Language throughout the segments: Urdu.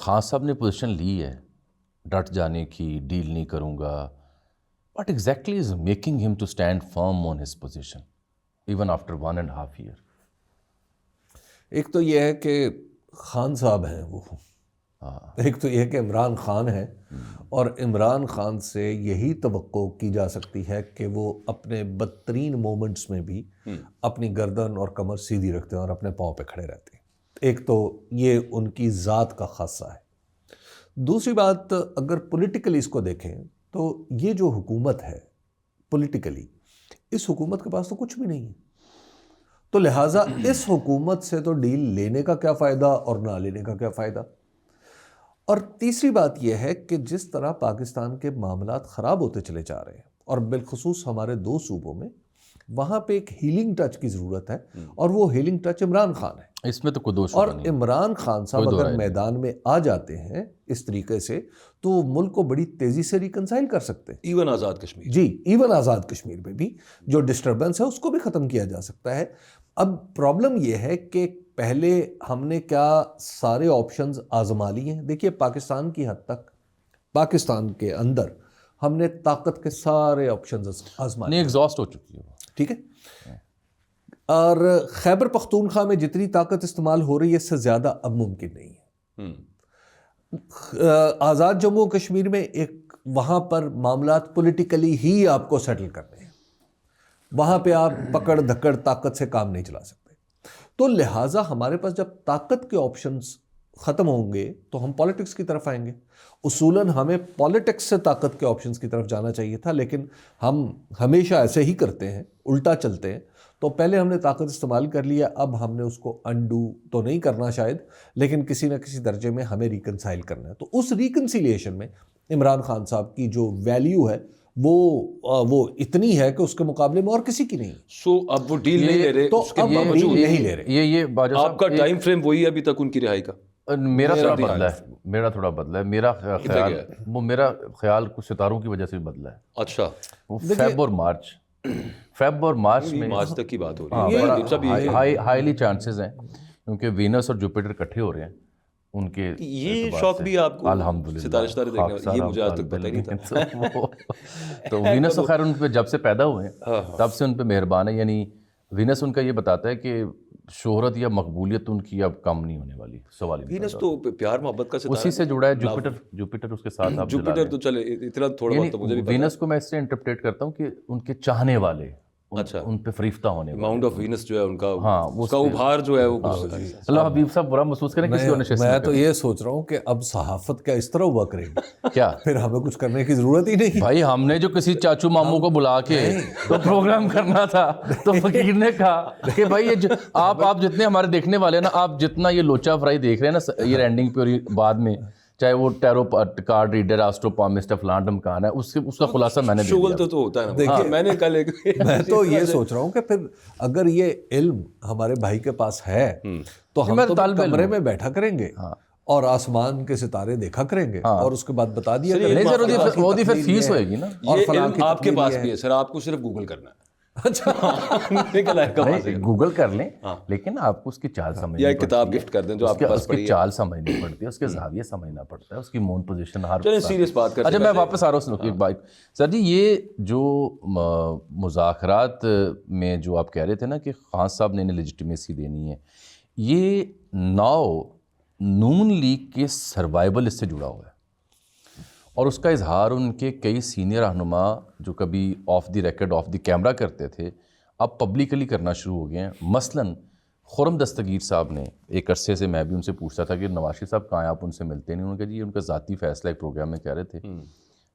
خان صاحب نے پوزیشن لی ہے ڈٹ جانے کی، ڈیل نہیں کروں گا، what exactly is making him to stand firm on his position even after 1.5 year؟ ایک تو یہ ہے کہ خان صاحب ہیں وہ، ایک تو یہ کہ عمران خان ہے، اور عمران خان سے یہی توقع کی جا سکتی ہے کہ وہ اپنے بدترین مومنٹس میں بھی اپنی گردن اور کمر سیدھی رکھتے ہیں اور اپنے پاؤں پہ کھڑے رہتے ہیں۔ ایک تو یہ ان کی ذات کا خاصہ ہے۔ دوسری بات، اگر پولیٹیکلی اس کو دیکھیں تو یہ جو حکومت ہے پولیٹیکلی، اس حکومت کے پاس تو کچھ بھی نہیں ہے، تو لہٰذا اس حکومت سے تو ڈیل لینے کا کیا فائدہ اور نہ لینے کا کیا فائدہ۔ اور تیسری بات یہ ہے کہ جس طرح پاکستان کے معاملات خراب ہوتے چلے جا رہے ہیں، اور بالخصوص ہمارے 2 صوبوں میں، وہاں پہ ایک ہیلنگ ٹچ کی ضرورت ہے، اور وہ ہیلنگ ٹچ عمران خان ہے۔ اس میں تو کوئی دوش اور نہیں، عمران خان صاحب اگر میدان میں آ جاتے ہیں اس طریقے سے تو وہ ملک کو بڑی تیزی سے ریکنسائل کر سکتے ہیں، ایون آزاد کشمیر، جی ایون آزاد کشمیر میں بھی جو ڈسٹربنس ہے اس کو بھی ختم کیا جا سکتا ہے۔ اب پرابلم یہ ہے کہ پہلے ہم نے کیا سارے آپشنز آزما لیے ہیں؟ دیکھیے پاکستان کی حد تک، پاکستان کے اندر ہم نے طاقت کے سارے آپشنز آزما لیے، ایگزاسٹ ہو چکی ہے، ٹھیک ہے۔ اور خیبر پختونخوا میں جتنی طاقت استعمال ہو رہی ہے اس سے زیادہ اب ممکن نہیں ہے۔ آزاد جموں کشمیر میں ایک وہاں پر معاملات پولیٹیکلی ہی آپ کو سیٹل کرنے ہیں، وہاں پہ آپ پکڑ دھکڑ طاقت سے کام نہیں چلا سکتے۔ تو لہٰذا ہمارے پاس جب طاقت کے آپشنز ختم ہوں گے تو ہم پالیٹکس کی طرف آئیں گے۔ اصولاً ہمیں پالیٹکس سے طاقت کے آپشنز کی طرف جانا چاہیے تھا، لیکن ہم ہمیشہ ایسے ہی کرتے ہیں، الٹا چلتے ہیں۔ تو پہلے ہم نے طاقت استعمال کر لیا، اب ہم نے اس کو انڈو تو نہیں کرنا شاید، لیکن کسی نہ کسی درجے میں ہمیں ریکنسائل کرنا ہے۔ تو اس ریکنسیلیشن میں عمران خان صاحب کی جو ویلیو ہے وہ اتنی ہے کہ اس کے مقابلے میں اور کسی کی نہیں۔ سو اب وہ ڈیل نہیں لے رہے، تو اب وہ ڈیل نہیں لے رہے۔ یہ باجوہ صاحب آپ کا ٹائم فریم وہی ہے ابھی تک ان کی رہائی کا؟ میرا تھوڑا بدلا ہے، میرا خیال کچھ ستاروں کی وجہ سے بھی بدلا ہے۔ اچھا، وہ فیب اور مارچ میں مارچ تک کی بات ہو رہی ہے، ہائیلی چانسز ہیں، کیونکہ وینس اور جوپیٹر اکٹھے ہو رہے ہیں ان کے۔ یہ شوق بھی آپ کو الحمدللہ ستارے دیکھنے، یہ مجھے آج تک پتہ نہیں تھا۔ تو وینس تو خیر ان پہ جب سے پیدا ہوئے ہیں تب سے ان پہ مہربان ہے، یعنی وینس ان کا یہ بتاتا ہے کہ شہرت یا مقبولیت ان کی اب کم نہیں ہونے والی، سوال ہی وینس تو پیار محبت کا ستارہ، اسی سے جڑا ہے۔ جوپیٹر اس کے ساتھ آپ جوپیٹر تو چلے اتنا تھوڑا بہت تو مجھے بھی پتہ ہے۔ وینس کو میں اس سے انٹرپریٹ کرتا ہوں کہ ان کے چاہنے والے، اچھا، ان پہ فریفتہ ہونے والے، ماؤنٹ آف وینس جو ہے ان کا، ہاں اس کا ابھار جو ہے وہ اللہ حبیب صاحب برا محسوس کریں کسی اور نشست میں تو یہ سوچ رہا ہوں کہ اب صحافت کیا اس طرح ہوا کرے گی، کیا پھر ہمیں کچھ کرنے کی ضرورت ہی نہیں۔ بھائی ہم نے جو کسی چاچو ماموں کو بلا کے تو پروگرام کرنا تھا تو فقیر نے کہا کہ بھائی آپ جتنے ہمارے دیکھنے والے ہیں نا، آپ جتنا یہ لوچا فرائی دیکھ رہے ہیں نا یہ اینڈنگ پہ اور بعد میں، چاہے وہ ٹیرو کارڈ ریڈر، آسٹروپامسٹ، فلان ڈمکان ہے، اس کا خلاصہ میں نے شغل تو ہوتا ہے نا۔ دیکھیے میں نے کل میں تو یہ سوچ رہا ہوں کہ پھر اگر یہ علم ہمارے بھائی کے پاس ہے تو ہم تو کمرے میں بیٹھا کریں گے اور آسمان کے ستارے دیکھا کریں گے اور اس کے بعد بتا دیا کریں گے، وہ پھر فیس ہوئے گی نا۔ یہ علم آپ کے پاس بھی ہے سر، آپ کو صرف گوگل کرنا ہے۔ اچھا، گوگل کر لیں، لیکن آپ کو اس کی چال سمجھنی یا ایک کتاب گفٹ کر دیں جو آپ کے پاس پڑھی ہے، چال سمجھنی پڑتی ہے، اس کے زاویہ سمجھنا پڑتا ہے، اس کی مون پوزیشن ہر۔ چلیں سیریس بات کرتے ہیں۔ اچھا میں واپس آ رہا ہوں ایک بات سر جی، یہ جو مذاکرات میں جو آپ کہہ رہے تھے نا کہ خان صاحب نے انہیں لیجیٹیمیسی دینی ہے، یہ نون لیگ کے سروائیول اس سے جڑا ہوا ہے، اور اس کا اظہار ان کے کئی سینئر رہنما جو کبھی of the record of the camera کرتے تھے اب پبلکلی کرنا شروع ہو گئے ہیں۔ مثلاً خرم دستگیر صاحب نے ایک عرصے سے، میں بھی ان سے پوچھتا تھا کہ نواز شریف صاحب کہاں ہیں، آپ ان سے ملتے نہیں؟ انہوں نے کہا جی ان کا ذاتی فیصلہ، ایک پروگرام میں کہہ رہے تھے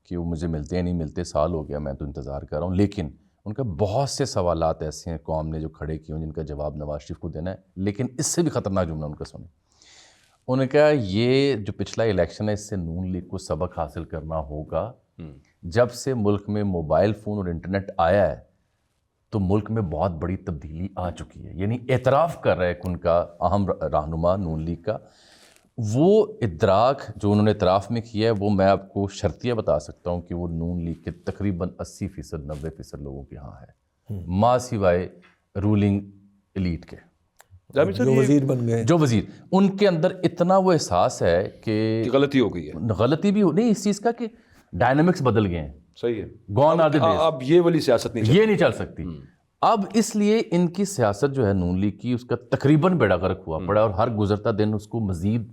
کہ وہ مجھے ملتے ہیں نہیں ملتے، سال ہو گیا میں تو انتظار کر رہا ہوں، لیکن ان کا بہت سے سوالات ایسے ہیں قوم نے جو کھڑے کیے ہیں جن کا جواب نواز شریف کو دینا ہے۔ لیکن اس سے بھی خطرناک جملہ ان کا سنیں، انہوں نے کہا یہ جو پچھلا الیکشن ہے اس سے نون لیگ کو سبق حاصل کرنا ہوگا۔ جب سے ملک میں موبائل فون اور انٹرنیٹ آیا ہے تو ملک میں بہت بڑی تبدیلی آ چکی ہے، یعنی اعتراف کر رہا ہے کہ ان کا اہم رہنما نون لیگ کا وہ ادراک جو انہوں نے اعتراف میں کیا ہے، وہ میں آپ کو شرطیہ بتا سکتا ہوں کہ وہ نون لیگ کے تقریباً 80% 90% لوگوں کے ہاں ہے، ماں سوائے رولنگ ایلیٹ کے۔ جاوید صاحب جو یہ وزیر بن گئے، جو وزیر، ان کے اندر اتنا وہ احساس ہے کہ غلطی ہو گئی ہے، غلطی بھی نہیں اس چیز کا کہ ڈائنامکس بدل گئے ہیں، صحیح ہے، گون آر دی ڈیز، اب یہ والی سیاست نہیں یہ نہیں چل سکتی اب، اس لیے ان کی سیاست جو ہے نون لیگ کی، اس کا تقریباً بیڑا غرق ہوا پڑا ہے، اور ہر گزرتا دن اس کو مزید